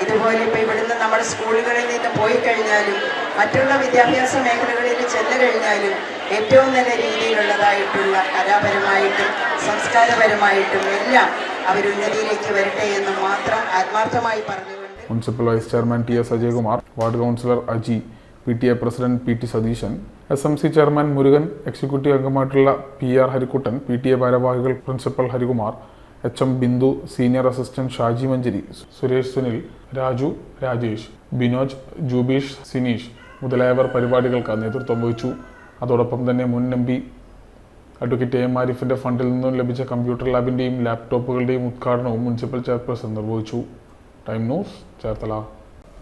ഇതുപോലെ ഇപ്പോൾ ഇവിടുന്ന് നമ്മുടെ സ്കൂളുകളിൽ നിന്ന് പോയി കഴിഞ്ഞാലും മറ്റുള്ള വിദ്യാഭ്യാസ മേഖലകളിൽ ചെന്നു കഴിഞ്ഞാലും ഏറ്റവും നല്ല രീതിയിലുള്ളതായിട്ടുള്ള കലാപരമായിട്ടും സംസ്കാരപരമായിട്ടും എല്ലാം അവരുന്നതിയിലേക്ക് വരട്ടെ എന്ന് മാത്രം ആത്മാർത്ഥമായി പറഞ്ഞുകൊണ്ട് municipal vice chairman TS Ajayakumar, ward councillor Aji, PTA president PT Satheesan, SMC chairman Murugan, executive അംഗമായിട്ടുള്ള PR ഹരിക്കുട്ടൻ, PTA ഭാരവാഹികൾ principal Harikumar, HM Bindu, senior assistant Shaji Manjari, Suresh Sunil, Raju, Rajesh, Binoj, Jubeesh, Sineesh മുതലായവർ പരിപാടികൾക്ക് നേതൃത്വം വഹിച്ചു. അതോടൊപ്പം തന്നെ മുൻ MP അഡ്വക്കേറ്റ് AM ആരിഫിന്റെ ഫണ്ടിൽ നിന്നും ലഭിച്ച കമ്പ്യൂട്ടർ ലാബിന്റെയും ലാപ്ടോപ്പുകളുടെയും ഉദ്ഘാടനവും മുനിസിപ്പൽ ചെയർപേഴ്സൺ നിർവഹിച്ചു. Time news, Cherthala.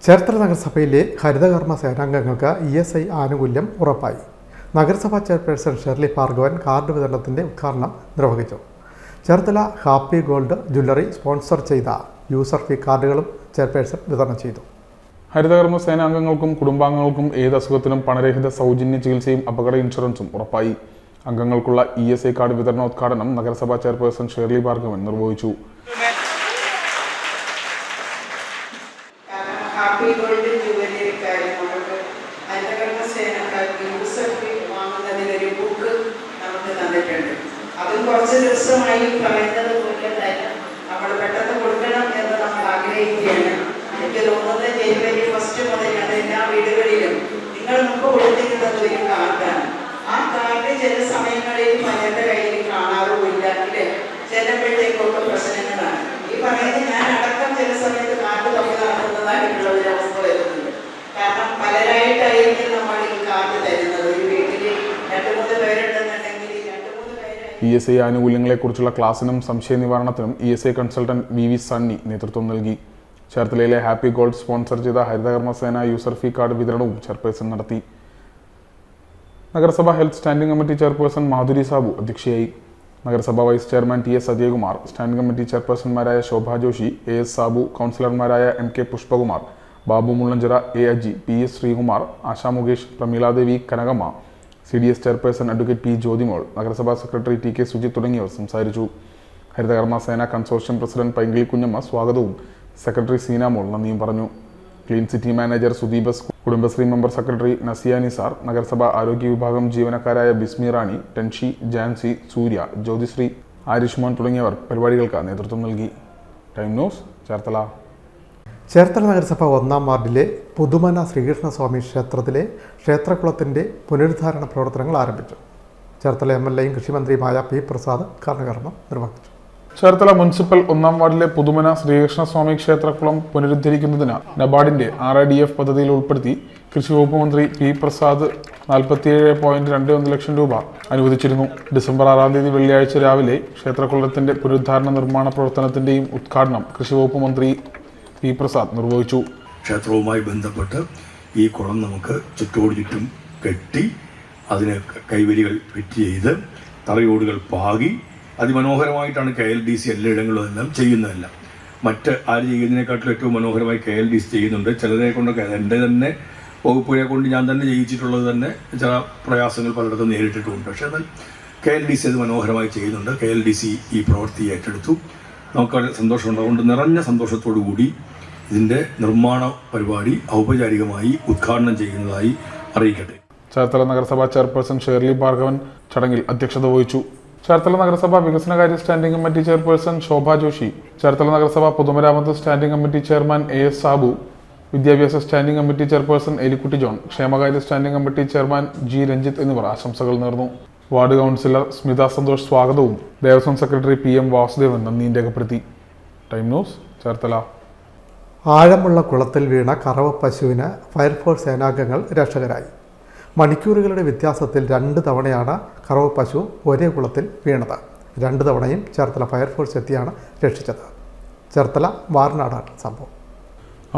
ചേർത്തല നഗരസഭയിലെ ഹരിതകർമ്മ സേനാംഗങ്ങൾക്ക് ESI ആനുകൂല്യം ഉറപ്പായി. നഗരസഭാ ചെയർപേഴ്സൺ ഷെർലി ഭാർഗവൻ കാർഡ് വിതരണത്തിൻ്റെ ഉദ്ഘാടനം നിർവഹിച്ചു. Cherthala happy gold jewellery sponsor ചെയ്ത യൂസർ ഫീ കാർഡുകളും ചെയർപേഴ്സൺ വിതരണം ചെയ്തു. ഹരിതകർമ്മ സേനാംഗങ്ങൾക്കും കുടുംബാംഗങ്ങൾക്കും ഏത് അസുഖത്തിനും പണരഹിത സൗജന്യ ചികിത്സയും അപകട ഇൻഷുറൻസും ഉറപ്പായി. അംഗങ്ങൾക്കുള്ള ESI കാർഡ് വിതരണോദ്ഘാടനം നഗരസഭാ ചെയർപേഴ്സൺ ഷെർലി ഭാർഗവൻ നിർവഹിച്ചു. ഹാപ്പി ഗോൾഡ് ജ്വല്ലറിക്കാരും നമുക്ക് ഹരിതകർമ്മ സേനക്കാർക്ക് യൂസർ ഫീ വാങ്ങുന്നതിനൊരു ബുക്ക് നമുക്ക് തന്നിട്ടുണ്ട്. അതും കുറച്ച് ദിവസമായി പറയുന്നത് പോലെ തന്നെ നമ്മൾ പെട്ടെന്ന് കൊടുക്കണം എന്ന് ചില സമയങ്ങളിൽ പലരുടെ കയ്യിൽ കാണാറുമില്ല, അല്ലേ? ചെല്ലുമ്പോഴത്തേക്കൊക്കെ പ്രശ്നങ്ങളാണ്. ഈ പറയുന്നത് ഞാൻ അടക്കം ചില സമയത്ത് കാർഡ് തപ്പി നടക്കുന്നതായിട്ടുള്ള ഒരു അവസ്ഥ വരുന്നുണ്ട്. കാരണം പലരായിട്ടായിരിക്കും നമ്മൾ ഈ കാർഡ് തരുന്നത്. ഒരു വീട്ടിൽ 2-3 പേരുണ്ടെന്നുണ്ടെങ്കിൽ 2-3 പേര് ESI ആനുകൂല്യങ്ങളെക്കുറിച്ചുള്ള ക്ലാസിനും സംശയ നിവാരണത്തിനും ESI കൺസൾട്ടന്റ് VV സണ്ണി നേതൃത്വം നൽകി. ചേർത്തലയിലെ ഹാപ്പി ഗോൾഡ് സ്പോൺസർ ചെയ്ത ഹരിതകർമ്മസേന യൂസർ ഫീ കാർഡ് വിതരണവും ചെയർപേഴ്സൺ നടത്തി. നഗരസഭ health standing committee chairperson Madhuri Sabu അധ്യക്ഷയായി. നഗരസഭ vice chairman TS Ajayakumar, standing committee ചെയർപേഴ്സൺമാരായ ശോഭ ജോഷി, AS സാബു, കൗൺസിലർമാരായ MK Pushpakumar, Babu Mullanchira, A Aji, PS Sreekumar, Asha Mukesh, Prameeladevi Kanakamma, CDS chairperson advocate P Jyothimol, നഗരസഭാ സെക്രട്ടറി TK സുജിത് തുടങ്ങിയവർ സംസാരിച്ചു. ഹരിതകർമ്മസേന കൺസോർഷ്യം പ്രസിഡന്റ് പൈങ്കിളി കുഞ്ഞമ്മ സ്വാഗതവും സെക്രട്ടറി സീനാമോൾ നന്ദിയും പറഞ്ഞു. Clean city manager Sudeep S, Kudumbashree member secretary Nasiya Nisar, നഗരസഭ ആരോഗ്യ വിഭാഗം ജീവനക്കാരായ ബിസ്മി റാണി, ടെൻഷി, ജാൻസി, സൂര്യ, ജ്യോതിശ്രീ, ആരിഷ്മോൻ തുടങ്ങിയവർ പരിപാടികൾക്ക് നേതൃത്വം നൽകി. Time news, Cherthala. ചേർത്തല നഗരസഭ 1-ാം വാർഡിലെ പുതുമന ശ്രീകൃഷ്ണസ്വാമി ക്ഷേത്രത്തിലെ ക്ഷേത്രകുളത്തിൻ്റെ പുനരുദ്ധാരണ പ്രവർത്തനങ്ങൾ ആരംഭിച്ചു. ചേർത്തല MLAയും കൃഷിമന്ത്രിയുമായ P പ്രസാദ് കാരണകർമ്മം നിർവഹിച്ചു. ചേർത്തല മുനിസിപ്പൽ 1-ാം വാർഡിലെ പുതുമന ശ്രീകൃഷ്ണസ്വാമി ക്ഷേത്രക്കുളം പുനരുദ്ധരിക്കുന്നതിന് നബാർഡിന്റെ RIDF പദ്ധതിയിൽ ഉൾപ്പെടുത്തി കൃഷി വകുപ്പ് മന്ത്രി P പ്രസാദ് 47.21 ലക്ഷം രൂപ അനുവദിച്ചിരുന്നു. ഡിസംബർ 6-ാം തീയതി വെള്ളിയാഴ്ച രാവിലെ ക്ഷേത്രക്കുളത്തിന്റെ പുനരുദ്ധാരണ നിർമ്മാണ പ്രവർത്തനത്തിന്റെയും ഉദ്ഘാടനം കൃഷി വകുപ്പ് മന്ത്രി P പ്രസാദ് നിർവഹിച്ചു. ക്ഷേത്രവുമായി ബന്ധപ്പെട്ട് ഈ കുളം നമുക്ക് ചുറ്റോട് ചുറ്റും കെട്ടി അതിന് കൈവരികൾ ഫിറ്റ് ചെയ്ത് തറയോടുകൾ പാകി അതിമനോഹരമായിട്ടാണ് KLDC എല്ലായിടങ്ങളും എല്ലാം ചെയ്യുന്നതെല്ലാം. മറ്റ് ആര് ചെയ്യുന്നതിനെക്കാട്ടിലും ഏറ്റവും മനോഹരമായി KLDC ചെയ്യുന്നുണ്ട്. ചിലരെ കൊണ്ടൊക്കെ എൻ്റെ തന്നെ വകുപ്പുകളെ കൊണ്ട് ഞാൻ തന്നെ ചെയ്യിച്ചിട്ടുള്ളത് തന്നെ ചില പ്രയാസങ്ങൾ പലയിടത്തും നേരിട്ടിട്ടുമുണ്ട്. പക്ഷേ എന്നാൽ KLDC അത് മനോഹരമായി ചെയ്യുന്നുണ്ട്. KLDC ഈ പ്രവൃത്തി ഏറ്റെടുത്തു. നമുക്ക് സന്തോഷമുണ്ട്. അതുകൊണ്ട് നിറഞ്ഞ സന്തോഷത്തോടു കൂടി ഇതിൻ്റെ നിർമ്മാണ പരിപാടി ഔപചാരികമായി ഉദ്ഘാടനം ചെയ്യുന്നതായി അറിയിക്കട്ടെ. ചേർത്തല നഗരസഭാ ചെയർപേഴ്സൺ ഷേർലി ഭാർഗവൻ ചടങ്ങിൽ അധ്യക്ഷത വഹിച്ചു. ചേർത്തല നഗരസഭ വികസനകാര്യ സ്റ്റാൻഡിംഗ് കമ്മിറ്റി ചെയർപേഴ്സൺ ശോഭ ജോഷി, ചേർത്തല നഗരസഭ പൊതുമരാമത്ത് standing committee chairman AS Sabu, വിദ്യാഭ്യാസ സ്റ്റാൻഡിംഗ് കമ്മിറ്റി ചെയർപേഴ്സൺ എലിക്കുട്ടി ജോൺ, ക്ഷേമകാര്യ standing committee chairman G Ranjith എന്നിവർ ആശംസകൾ നേർന്നു. വാർഡ് കൗൺസിലർ സ്മിത സന്തോഷ് സ്വാഗതവും ദേവസ്വം സെക്രട്ടറി PM വാസുദേവൻ നന്ദിയും രേഖപ്പെടുത്തി. Time news, Cherthala. ആഴമുള്ള കുളത്തിൽ വീണ കറവ പശുവിന് ഫയർഫോഴ്സ് സേനാംഗങ്ങൾ രക്ഷകരായി. മണിക്കൂറുകളുടെ വ്യത്യാസത്തിൽ 2 തവണയാണ് കറവ പശു ഒരേ കുളത്തിൽ വീണത്. 2 തവണയും ചേർത്തല ഫയർഫോഴ്സ് എത്തിയാണ് രക്ഷിച്ചത്. ചേർത്തല വാർനാടാണ് സംഭവം.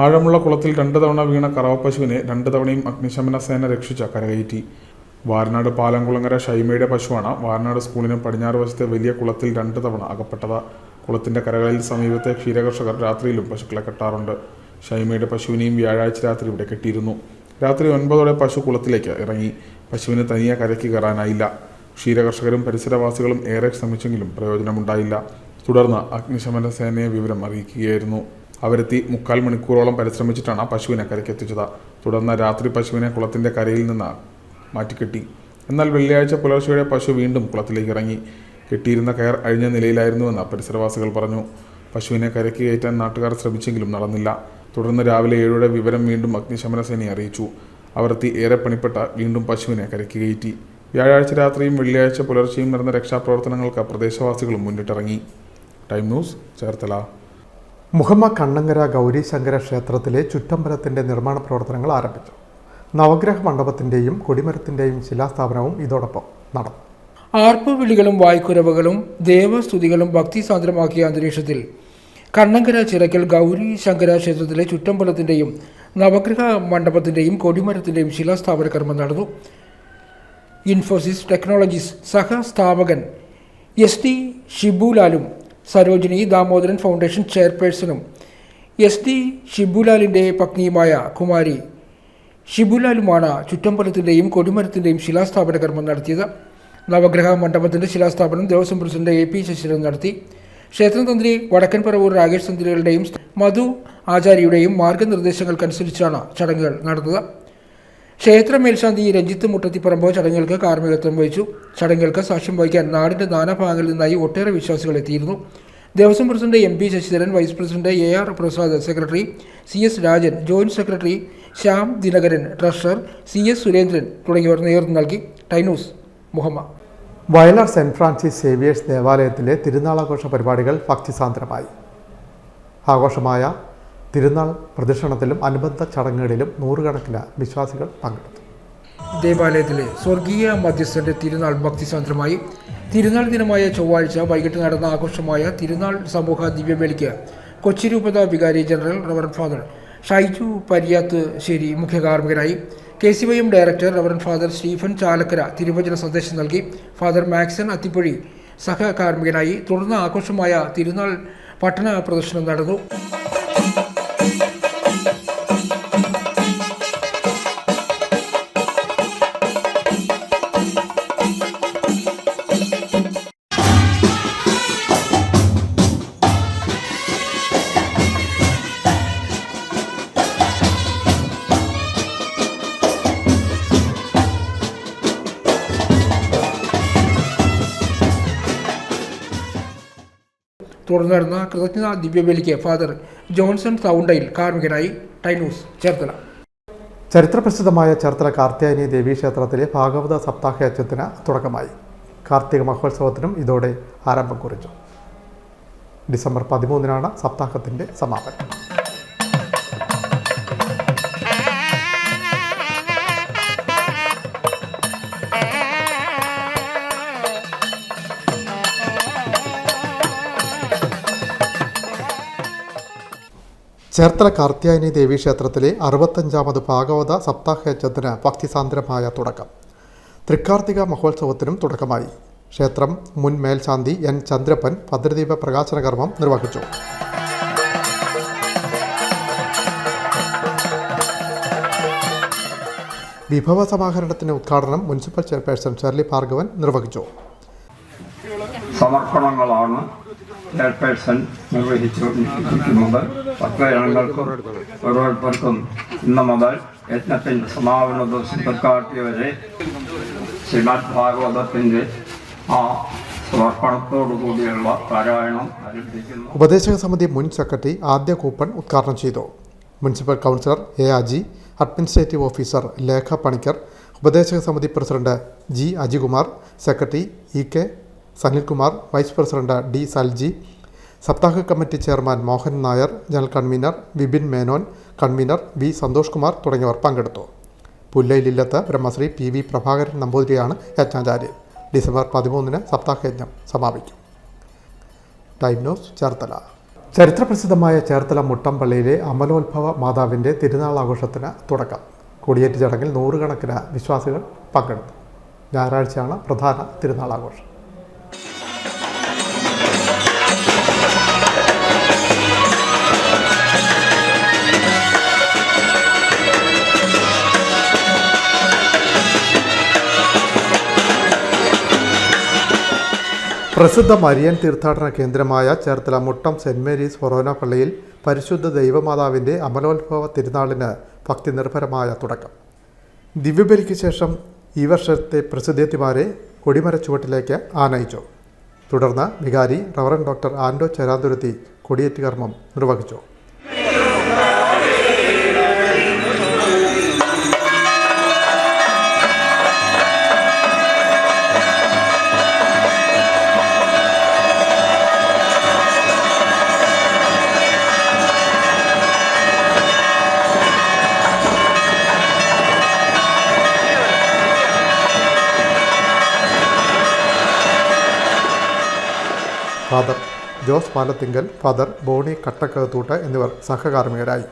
ആഴമുള്ള കുളത്തിൽ 2 തവണ വീണ കറവ പശുവിനെ 2 തവണയും അഗ്നിശമന സേന രക്ഷിച്ച കരകയറ്റി. വാർനാട് പാലംകുളങ്ങര ഷൈമയുടെ പശുവാണ് വാർനാട് സ്കൂളിന് പടിഞ്ഞാറ് വശത്തെ വലിയ കുളത്തിൽ 2 തവണ അകപ്പെട്ടത്. കുളത്തിന്റെ കരകളിൽ സമീപത്തെ ക്ഷീരകർഷകർ രാത്രിയിലും പശുക്കളെ കെട്ടാറുണ്ട്. ഷൈമയുടെ പശുവിനെയും വ്യാഴാഴ്ച രാത്രി ഇവിടെ കെട്ടിയിരുന്നു. രാത്രി 9ഓടെ പശു കുളത്തിലേക്ക് ഇറങ്ങി. പശുവിന് തനിയെ കരയ്ക്ക് കയറാനായില്ല. ക്ഷീരകർഷകരും പരിസരവാസികളും ഏറെ ശ്രമിച്ചെങ്കിലും പ്രയോജനമുണ്ടായില്ല. തുടർന്ന് അഗ്നിശമന സേനയെ വിവരം അറിയിക്കുകയായിരുന്നു. അവരെത്തി 3/4 മണിക്കൂറോളം പരിശ്രമിച്ചിട്ടാണ് പശുവിനെ കരയ്ക്കെത്തിച്ചത്. തുടർന്ന് രാത്രി പശുവിനെ കുളത്തിന്റെ കരയിൽ നിന്ന് മാറ്റിക്കെട്ടി. എന്നാൽ വെള്ളിയാഴ്ച പുലർച്ചെയോടെ പശു വീണ്ടും കുളത്തിലേക്ക് ഇറങ്ങി. കെട്ടിയിരുന്ന കയർ അഴിഞ്ഞ നിലയിലായിരുന്നുവെന്ന് പരിസരവാസികൾ പറഞ്ഞു. പശുവിനെ കരയ്ക്ക് കയറ്റാൻ നാട്ടുകാർ ശ്രമിച്ചെങ്കിലും നടന്നില്ല. തുടർന്ന് രാവിലെ 7ഓടെ വിവരം വീണ്ടും അഗ്നിശമന സേനയെ അറിയിച്ചു. അവർത്തി ഏറെ പണിപ്പെട്ട വീണ്ടും പശുവിനെ കരയ്ക്ക് കയറ്റി. വ്യാഴാഴ്ച രാത്രിയും വെള്ളിയാഴ്ച പുലർച്ചെയും നടന്ന രക്ഷാപ്രവർത്തനങ്ങൾക്ക് പ്രദേശവാസികളും മുന്നിട്ടിറങ്ങി. Time news, Cherthala. മുഹമ്മ കണ്ണങ്കര ഗൗരീശങ്കര ക്ഷേത്രത്തിലെ ചുറ്റമ്പലത്തിൻ്റെ നിർമ്മാണ പ്രവർത്തനങ്ങൾ ആരംഭിച്ചു. നവഗ്രഹ മണ്ഡപത്തിൻ്റെയും കൊടിമരത്തിൻ്റെയും ശിലാസ്ഥാപനവും ഇതോടൊപ്പം നടന്നു. ആർപ്പുവിളികളും വായ്ക്കുരവുകളും ദേവസ്തുതികളും ഭക്തിസാന്ദ്രമാക്കിയ അന്തരീക്ഷത്തിൽ കണ്ണങ്കര ചിറക്കൽ ഗൗരി ശങ്കര ക്ഷേത്രത്തിലെ ചുറ്റമ്പലത്തിൻ്റെയും നവഗ്രഹ മണ്ഡപത്തിൻ്റെയും കൊടിമരത്തിൻ്റെയും ശിലാസ്ഥാപന കർമ്മം നടന്നു. ഇൻഫോസിസ് ടെക്നോളജീസ് സഹസ്ഥാപകൻ SD ഷിബുലാലും സരോജിനി ദാമോദരൻ ഫൗണ്ടേഷൻ ചെയർപേഴ്സണും SD ഷിബുലാലിൻ്റെ പത്നിയുമായ കുമാരി ഷിബുലാലുമാണ് ചുറ്റമ്പലത്തിൻ്റെയും കൊടിമരത്തിൻ്റെയും ശിലാസ്ഥാപന കർമ്മം നടത്തിയത്. നവഗ്രഹ മണ്ഡപത്തിൻ്റെ ശിലാസ്ഥാപനം ദേവസ്വം പ്രസിഡന്റ് AP ശശിധരൻ നടത്തി. ക്ഷേത്രം തന്ത്രി വടക്കൻ പറവൂർ രാകേഷ് തന്ത്രികളുടെയും മധു ആചാര്യയുടെയും മാർഗനിർദ്ദേശങ്ങൾക്കനുസരിച്ചാണ് ചടങ്ങുകൾ നടന്നത്. ക്ഷേത്ര മേൽശാന്തി രഞ്ജിത്ത് മുട്ടത്തിപ്പറമ്പ് ചടങ്ങുകൾക്ക് കാർമ്മികത്വം വഹിച്ചു. ചടങ്ങുകൾക്ക് സാക്ഷ്യം വഹിക്കാൻ നാടിൻ്റെ നാനാഭാഗങ്ങളിൽ നിന്നായി ഒട്ടേറെ വിശ്വാസികൾ എത്തിയിരുന്നു. Devaswom president MP Sasidharan, vice president AR Prasad, secretary CS Rajan, joint secretary Shyam Dinakaran, treasurer CS Surendran തുടങ്ങിയവർ നേതൃത്വം നൽകി. Time news, Muhammad. Vayalar Saint Francis Xavier's ദേവാലയത്തിലെ തിരുനാളാഘോഷ പരിപാടികൾ ഭക്തിസാന്ദ്രമായി. ആഘോഷമായ തിരുനാൾ പ്രദക്ഷിണത്തിലും അനുബന്ധ ചടങ്ങുകളിലും നൂറുകണക്കിന് വിശ്വാസികൾ പങ്കെടുത്തു. ദേവാലയത്തിലെ സ്വർഗീയ മധ്യസ്ഥന്റെ തിരുനാൾ ഭക്തിസാന്ദ്രമായി. തിരുനാൾ ദിനമായ ചൊവ്വാഴ്ച വൈകിട്ട് നടന്ന ആഘോഷമായ തിരുനാൾ സമൂഹ ദിവ്യബലിക്ക് കൊച്ചി രൂപത വികാരി general reverend father Shaiju Pariyathussery മുഖ്യ കാർമ്മികനായി. KCYM director reverend father Stephen Chalakkara തിരുവചന സന്ദേശം നൽകി. ഫാദർ മാക്സൺ അത്തിപ്പൊഴി സഹകാർമ്മികനായി. തുടർന്ന് ആഘോഷമായ തിരുനാൾ പട്ടണ പ്രദർശനം നടന്നു. തുടർന്ന് നടന്ന കൃതജ്ഞതാ ദിവ്യബലിക്ക് ഫാദർ ജോൺസൺ സൗണ്ടയിൽ കാർമ്മികനായി. ടൈനൂസ് ചേർത്തല. ചരിത്രപ്രസിദ്ധമായ ചേർത്തല കാർത്യായനി ദേവീക്ഷേത്രത്തിലെ ഭാഗവത സപ്താഹ യജ്ഞത്തിന് തുടക്കമായി. കാർത്തിക മഹോത്സവത്തിനും ഇതോടെ ആരംഭം കുറിച്ചു. ഡിസംബർ 13 സപ്താഹത്തിൻ്റെ സമാപനം. ചേർത്തല കാർത്യായനി ദേവീക്ഷേത്രത്തിലെ 65ാമത് ഭാഗവത സപ്താഹയജ്ഞത്തിന് ഭക്തിസാന്ദ്രമായ തുടക്കം. തൃക്കാർത്തിക മഹോത്സവത്തിനും തുടക്കമായി. ക്ഷേത്രം മുൻ മേൽശാന്തി N. ചന്ദ്രപ്പൻ ഭദ്രദീപ പ്രകാശന കർമ്മം നിർവഹിച്ചു. വിഭവ സമാഹരണത്തിന് ഉദ്ഘാടനം മുനിസിപ്പൽ ചെയർപേഴ്സൺ ഷെർലി ഭാർഗവൻ നിർവഹിച്ചു. സമർപ്പണങ്ങളാണ് ചെയർപേഴ്സൺ നിർവഹിച്ചുകൊണ്ടിരിക്കുന്നത്. ഭക്തജനങ്ങൾക്കും ഓരോരുത്തർക്കും ഇന്ന് മുതൽ യജ്ഞത്തിൻ്റെ സമാപന ദിവസം തൃക്കാർത്തിക ശ്രീമദ് ഭാഗവതത്തിൻ്റെ ആ സമർപ്പണത്തോടുകൂടിയുള്ള പാരായണം ആരംഭിക്കുന്നു. ഉപദേശക സമിതി മുൻ സെക്രട്ടറി ആദ്യ കൂപ്പൺ ഉദ്ഘാടനം ചെയ്തു. Municipal councillor A. Aji, administrative officer Lekha Panicker, ഉപദേശക സമിതി president G. Ajikumar, secretary E. K. Sanilkumar, vice president D. Salji, സപ്താഹ committee chairman Mohan Nair, general convener Vipin Menon, convener V. Santhosh Kumar തുടങ്ങിയവർ പങ്കെടുത്തു. പുല്ലയിലില്ലത്ത് ബ്രഹ്മശ്രീ PV പ്രഭാകരൻ നമ്പൂതിരിയാണ് യജ്ഞാചാര്യൻ. ഡിസംബർ 13 സപ്താഹയജ്ഞം സമാപിക്കും. Time news Cherthala. ചരിത്രപ്രസിദ്ധമായ ചേർത്തല മുട്ടമ്പള്ളിയിലെ അമലോത്ഭവ മാതാവിൻ്റെ തിരുനാളാഘോഷത്തിന് തുടക്കം. കൊടിയേറ്റ് ചടങ്ങിൽ നൂറുകണക്കിന് വിശ്വാസികൾ പങ്കെടുത്തു. ഞായറാഴ്ചയാണ് പ്രധാന തിരുനാളാഘോഷം. പ്രസിദ്ധ മരിയൻ തീർത്ഥാടന കേന്ദ്രമായ ചേർത്തല മുട്ടം സെൻറ് മേരീസ് ഫൊറോന പള്ളിയിൽ പരിശുദ്ധ ദൈവമാതാവിൻ്റെ അമലോത്ഭവ തിരുനാളിന് ഭക്തി നിർഭരമായ തുടക്കം. ദിവ്യബലിക്ക് ശേഷം ഈ വർഷത്തെ പ്രസിദ്ധേത്തിമാരെ കൊടിമരച്ചുവട്ടിലേക്ക് ആനയിച്ചു. തുടർന്ന് വികാരി റവറൻഡ് ഡോക്ടർ ആൻഡോ ചേരാതുരുത്തി കൊടിയേറ്റ് കർമ്മം നിർവഹിച്ചു. ഫാദർ ജോസ് പാലത്തിങ്കൽ, ഫാദർ ബോണി കട്ടക്കകത്തൂട്ട് എന്നിവർ സഹകാർമ്മികരായി.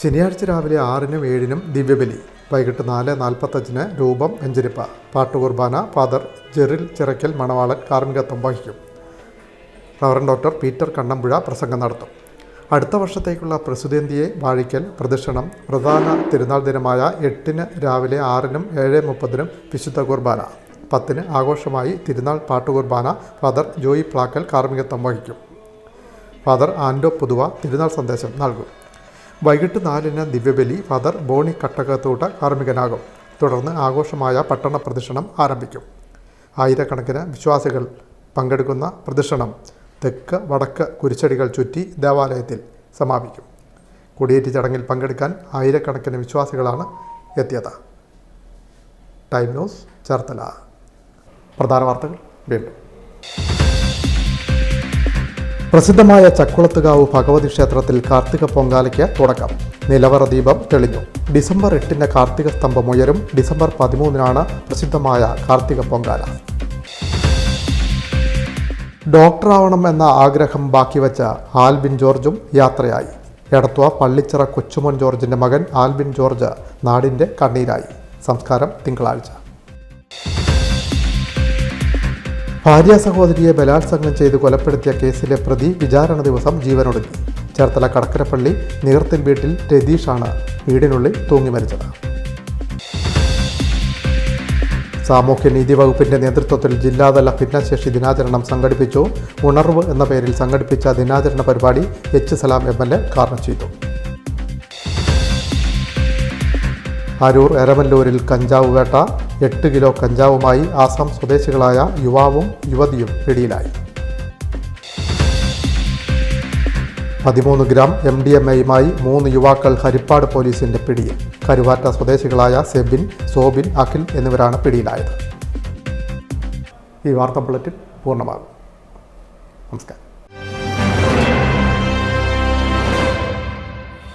ശനിയാഴ്ച രാവിലെ 6-നും 7-നും ദിവ്യബലി. വൈകിട്ട് 4:45 രൂപം വെഞ്ചരിപ്പ്. പാട്ടുകുർബാന ഫാദർ ജെറിൽ ചിറക്കൽ മണവാളൻ കാർമ്മികത്വം വഹിക്കും. റവറൻഡ് ഡോക്ടർ പീറ്റർ കണ്ണമ്പുഴ പ്രസംഗം നടത്തും. അടുത്ത വർഷത്തേക്കുള്ള പ്രസിദ്ധേന്തിയെ വാഴിക്കൽ പ്രദക്ഷിണം. പ്രധാന തിരുനാൾ ദിനമായ 8-ന് രാവിലെ 6-നും 7:30-നും വിശുദ്ധ കുർബാന. 10-ന് ആഘോഷമായി തിരുനാൾ പാട്ടുകുർബാന. ഫാദർ ജോയി പ്ലാക്കൽ കാർമ്മികത്വം വഹിക്കും. ഫാദർ ആൻഡോ പുതുവ തിരുനാൾ സന്ദേശം നൽകും. വൈകിട്ട് 4-ന് ദിവ്യബലി. ഫാദർ ബോണി കട്ടകത്തൂട്ട് കാർമ്മികനാകും. തുടർന്ന് ആഘോഷമായ പട്ടണ പ്രദക്ഷിണം ആരംഭിക്കും. ആയിരക്കണക്കിന് വിശ്വാസികൾ പങ്കെടുക്കുന്ന പ്രദക്ഷിണം തെക്ക് വടക്ക് കുരിശടികൾ ചുറ്റി ദേവാലയത്തിൽ സമാപിക്കും. കൊടിയേറ്റ് ചടങ്ങിൽ പങ്കെടുക്കാൻ ആയിരക്കണക്കിന് വിശ്വാസികളാണ് എത്തിയത്. Time news Cherthala. പ്രധാന വാർത്തകൾ വീണ്ടും. പ്രസിദ്ധമായ ചക്കുളത്തുകാവ് ഭഗവതി ക്ഷേത്രത്തിൽ കാർത്തിക പൊങ്കാലയ്ക്ക് തുടക്കം. നിലവറ ദീപം തെളിഞ്ഞു. ഡിസംബർ 8 കാർത്തിക സ്തംഭം ഉയരും. ഡിസംബർ 13 പ്രസിദ്ധമായ കാർത്തിക പൊങ്കാല. ഡോക്ടറാവണം എന്ന ആഗ്രഹം ബാക്കിവെച്ച ആൽവിൻ ജോർജും യാത്രയായി. എടത്വ പള്ളിച്ചിറ കൊച്ചുമോൻ ജോർജിന്റെ മകൻ ആൽവിൻ ജോർജ് നാടിന്റെ കണ്ണീരായി. സംസ്കാരം തിങ്കളാഴ്ച. ഭാര്യ സഹോദരിയെ ബലാത്സംഗം ചെയ്ത് കൊലപ്പെടുത്തിയ കേസിലെ പ്രതി വിചാരണ ദിവസം ജീവനൊടുക്കി. ചേർത്തല കടക്കരപ്പള്ളി നീർത്തിൽ വീട്ടിൽ രതീഷാണ് വീടിനുള്ളിൽ തൂങ്ങി മരിച്ചത്. സാമൂഹ്യനീതി വകുപ്പിന്റെ നേതൃത്വത്തിൽ ജില്ലാതല ഭിന്നശേഷി ദിനാചരണം സംഘടിപ്പിച്ചു. ഉണർവ് എന്ന പേരിൽ സംഘടിപ്പിച്ച ദിനാചരണ പരിപാടി എച്ച് സലാം MLA ഉദ്ഘാടനം ചെയ്തു. അരൂർ എരമല്ലൂരിൽ കഞ്ചാവ് വേട്ട. 8 കിലോ കഞ്ചാവുമായി ആസാം സ്വദേശികളായ യുവാവും യുവതിയും പിടിയിലായി. 13 ഗ്രാം MDMAയുമായി 3 യുവാക്കൾ ഹരിപ്പാട് പോലീസിന്റെ പിടിയിൽ. കരുവാറ്റ സ്വദേശികളായ സെബിൻ, സോബിൻ, അഖിൽ എന്നിവരാണ് പിടിയിലായത്. ഈ വാർത്താ ബുള്ളറ്റിൻ പൂർണ്ണമാകും. നമസ്കാരം.